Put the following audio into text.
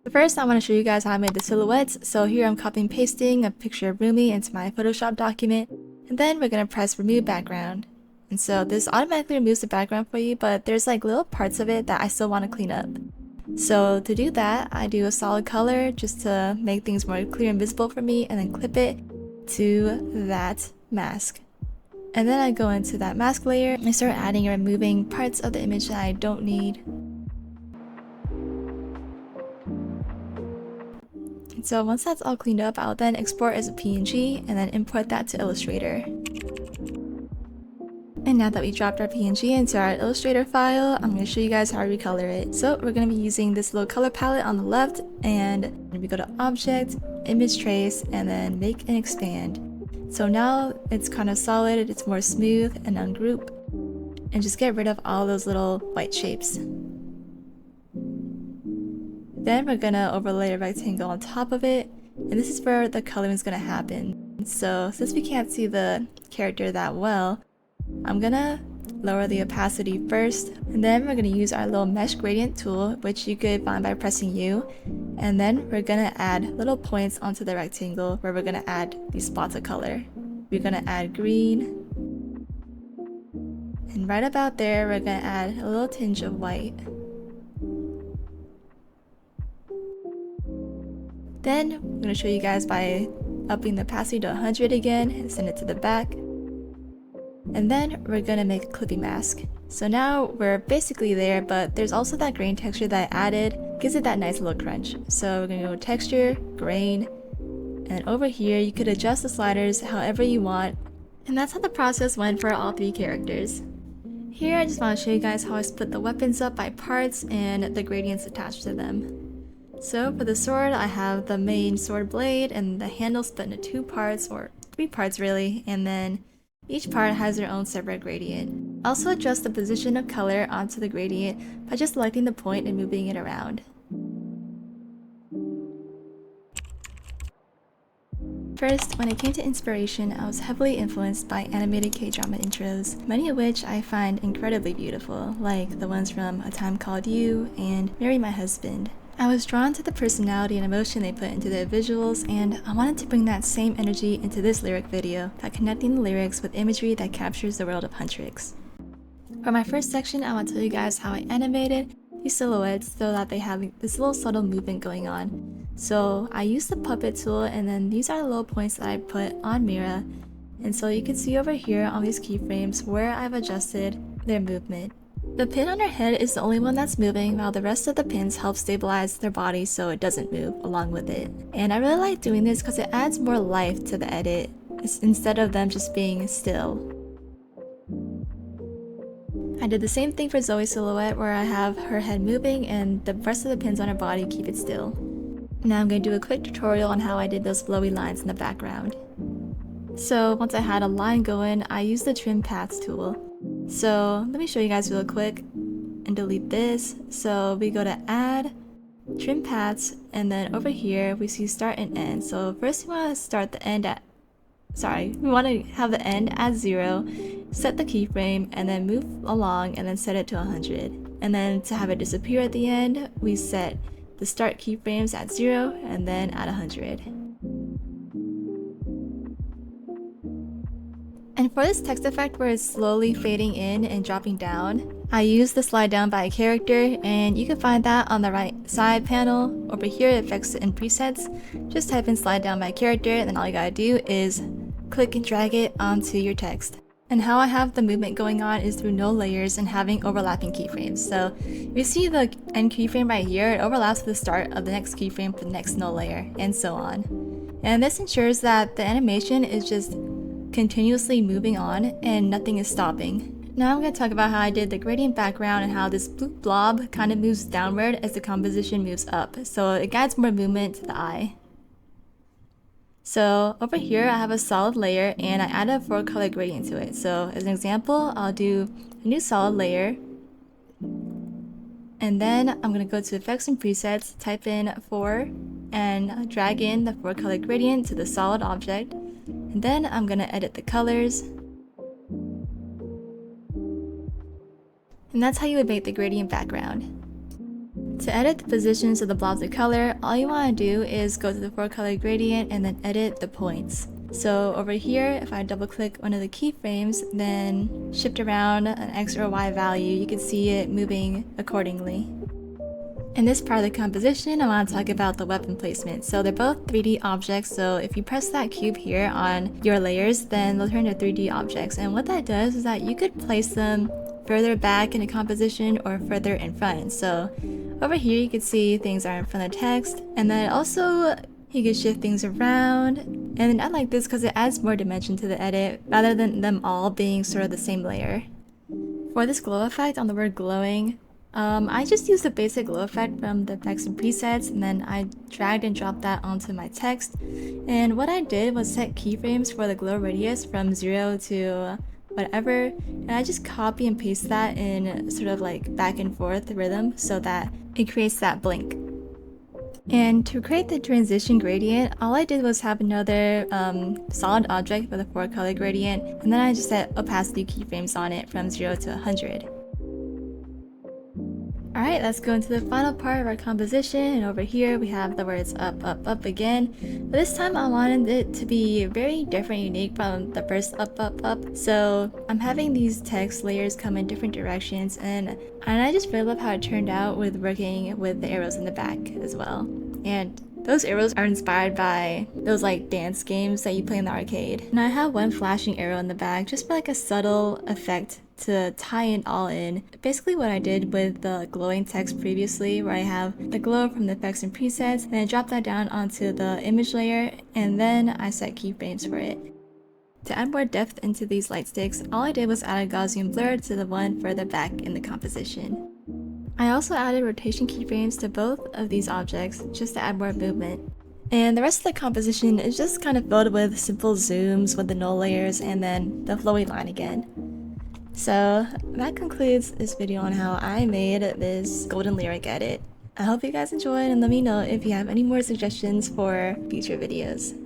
First, I want to show you guys how I made the silhouettes. So here I'm copying and pasting a picture of Rumi into my Photoshop document. And then we're going to press remove background. And so this automatically removes the background for you, but there's like little parts of it that I still want to clean up. So to do that, I do a solid color just to make things more clear and visible for me, and then clip it to that mask. And then I go into that mask layer and start adding and removing parts of the image that I don't need. And so once that's all cleaned up, I'll then export as a PNG and then import that to Illustrator. And now that we dropped our PNG into our Illustrator file, I'm going to show you guys how to recolor it. So we're going to be using this little color palette on the left, and we go to Object, Image Trace, and then Make and Expand. So now it's kind of solid, it's more smooth, and ungroup. And just get rid of all those little white shapes. Then we're going to overlay a rectangle on top of it, and this is where the coloring is going to happen. So since we can't see the character that well, I'm gonna lower the opacity first, and then we're gonna use our little mesh gradient tool, which you could find by pressing U, and then we're gonna add little points onto the rectangle where we're gonna add these spots of color. We're gonna add green, and right about there we're gonna add a little tinge of white. Then I'm gonna show you guys by upping the opacity to 100 again and send it to the back. And then we're gonna make a clippy mask. So now we're basically there, but there's also that grain texture that I added, gives it that nice little crunch. So we're gonna go texture, grain, and over here you could adjust the sliders however you want. And that's how the process went for all three characters. Here I just want to show you guys how I split the weapons up by parts and the gradients attached to them. So for the sword, I have the main sword blade and the handle split into 2 parts, or 3 parts really, and then each part has their own separate gradient. Also adjust the position of color onto the gradient by just selecting the point and moving it around. First, when it came to inspiration, I was heavily influenced by animated K-drama intros, many of which I find incredibly beautiful, like the ones from A Time Called You and Marry My Husband. I was drawn to the personality and emotion they put into their visuals, and I wanted to bring that same energy into this lyric video by connecting the lyrics with imagery that captures the world of Huntrix. For my first section, I want to tell you guys how I animated these silhouettes so that they have this little subtle movement going on. So I used the puppet tool, and then these are the little points that I put on Mira, and so you can see over here on these keyframes where I've adjusted their movement. The pin on her head is the only one that's moving, while the rest of the pins help stabilize their body so it doesn't move along with it. And I really like doing this because it adds more life to the edit, instead of them just being still. I did the same thing for Zoe's silhouette, where I have her head moving and the rest of the pins on her body keep it still. Now I'm going to do a quick tutorial on how I did those flowy lines in the background. So once I had a line going, I used the trim paths tool. So let me show you guys real quick and delete this. So we go to add, trim paths, and then over here we see start and end. So first we want to start the end at, we want to have the end at 0, set the keyframe, and then move along and then set it to 100. And then to have it disappear at the end, we set the start keyframes at 0 and then at 100. And for this text effect where it's slowly fading in and dropping down, I use the slide down by a character, and you can find that on the right side panel. Over here, effects and presets. Just type in slide down by character, and then all you gotta do is click and drag it onto your text. And how I have the movement going on is through no layers and having overlapping keyframes. So if you see the end keyframe right here, it overlaps with the start of the next keyframe for the next no layer, and so on. And this ensures that the animation is just continuously moving on and nothing is stopping. Now I'm going to talk about how I did the gradient background and how this blue blob kind of moves downward as the composition moves up, so it adds more movement to the eye. So over here I have a solid layer and I add a 4-color gradient to it. So as an example, I'll do a new solid layer, and then I'm going to go to effects and presets, type in 4, and drag in the 4-color gradient to the solid object. And then I'm gonna edit the colors. And that's how you would make the gradient background. To edit the positions of the blobs of color, all you want to do is go to the 4-color gradient and then edit the points. So over here, if I double click one of the keyframes, then shift around an X or Y value, you can see it moving accordingly. In this part of the composition, I want to talk about the weapon placement. So they're both 3D objects, so if you press that cube here on your layers, then they'll turn to 3D objects. And what that does is that you could place them further back in the composition or further in front. So over here you can see things are in front of text, and then also you can shift things around. And I like this because it adds more dimension to the edit rather than them all being sort of the same layer. For this glow effect on the word glowing, I just used a basic glow effect from the effects and presets, and then I dragged and dropped that onto my text. And what I did was set keyframes for the glow radius from 0 to whatever, and I just copy and paste that in sort of like back and forth rhythm so that it creates that blink. And to create the transition gradient, all I did was have another solid object for the 4-color gradient, and then I just set opacity keyframes on it from 0 to 100. Alright, let's go into the final part of our composition, and over here we have the words up, up, up again. But this time I wanted it to be very different, unique from the first up, up, up. So I'm having these text layers come in different directions, and I just really love how it turned out with working with the arrows in the back as well. And those arrows are inspired by those like dance games that you play in the arcade. And I have one flashing arrow in the back just for like a subtle effect to tie it all in. Basically what I did with the glowing text previously, where I have the glow from the effects and presets, and I drop that down onto the image layer, and then I set keyframes for it. To add more depth into these light sticks, all I did was add a Gaussian blur to the one further back in the composition. I also added rotation keyframes to both of these objects just to add more movement. And the rest of the composition is just kind of filled with simple zooms with the null layers and then the flowy line again. So that concludes this video on how I made this golden lyric edit. I hope you guys enjoyed, and let me know if you have any more suggestions for future videos.